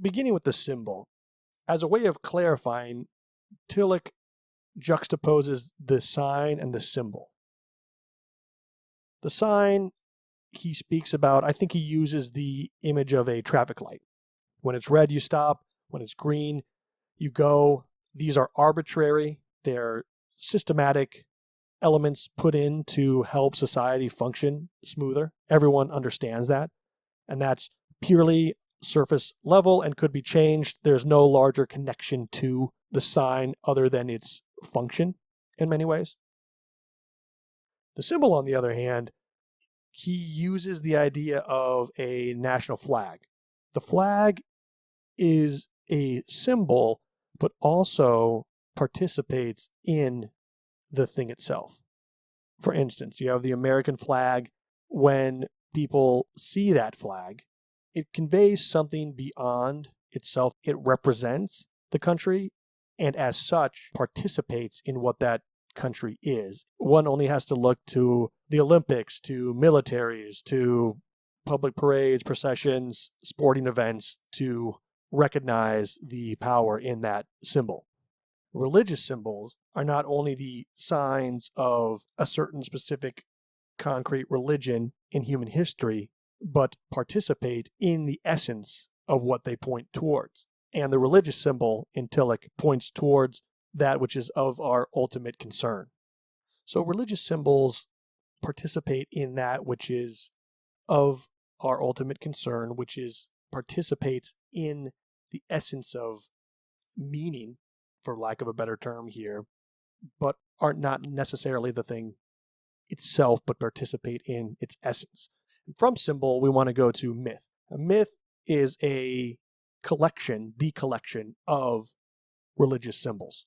beginning with the symbol, as a way of clarifying, Tillich juxtaposes the sign and the symbol. The sign he speaks about, I think he uses the image of a traffic light. When it's red, you stop. When it's green, you go. These are arbitrary. They're systematic elements put in to help society function smoother. Everyone understands that. And that's purely surface level and could be changed. There's no larger connection to the sign other than its function in many ways. The symbol, on the other hand, he uses the idea of a national flag. The flag is a symbol, but also participates in the thing itself. For instance, you have the American flag. When people see that flag, it conveys something beyond itself. It represents the country and as such participates in what that country is. One only has to look to the Olympics, to militaries, to public parades, processions, sporting events to recognize the power in that symbol. Religious symbols are not only the signs of a certain specific concrete religion in human history, but participate in the essence of what they point towards. And the religious symbol in Tillich points towards that which is of our ultimate concern. So religious symbols participate in that which is of our ultimate concern, which is participates in the essence of meaning, for lack of a better term here, but are not necessarily the thing itself, but participate in its essence. And from symbol, we want to go to myth. A myth is a collection, the collection of religious symbols.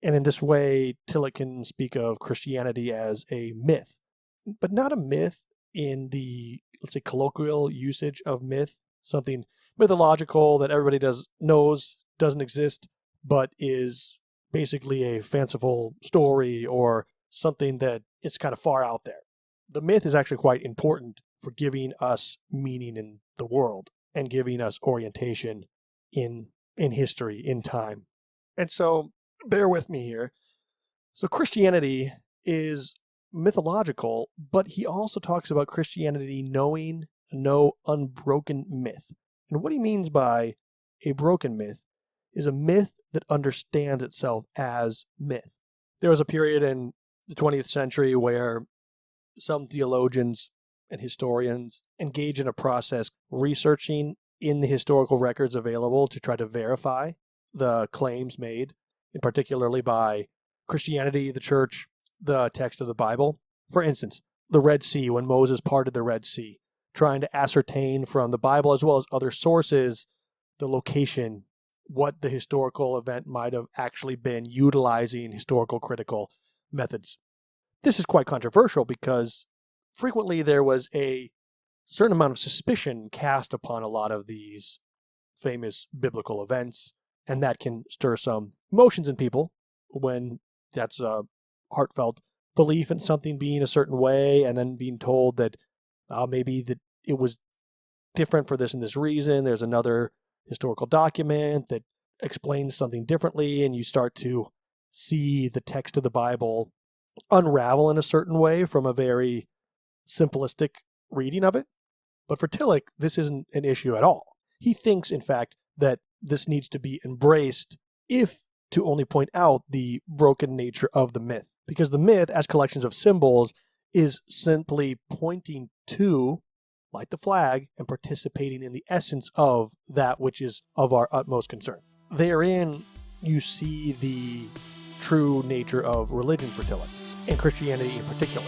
And in this way, Tillich can speak of Christianity as a myth, but not a myth in the, let's say, colloquial usage of myth, something mythological that everybody knows doesn't exist, but is basically a fanciful story or something that is kind of far out there. The myth is actually quite important for giving us meaning in the world and giving us orientation in history, in time. And so, bear with me here. So Christianity is mythological, but he also talks about Christianity knowing no unbroken myth. And what he means by a broken myth is a myth that understands itself as myth. There was a period in the 20th century where some theologians and historians engage in a process researching in the historical records available to try to verify the claims made, and particularly by Christianity, the church, the text of the Bible. For instance, the Red Sea, when Moses parted the Red Sea, trying to ascertain from the Bible as well as other sources the location, what the historical event might have actually been, utilizing historical critical methods. This is quite controversial because frequently there was a certain amount of suspicion cast upon a lot of these famous biblical events, and that can stir some emotions in people when that's a heartfelt belief in something being a certain way and then being told that maybe that it was different for this and this reason. There's another historical document that explains something differently, and you start to see the text of the Bible unravel in a certain way from a very simplistic reading of it. But for Tillich, this isn't an issue at all. He thinks, in fact, that this needs to be embraced if to only point out the broken nature of the myth. Because the myth, as collections of symbols, is simply pointing to, like the flag, and participating in the essence of that which is of our utmost concern. Therein, you see the true nature of religion for Tillich, and Christianity in particular.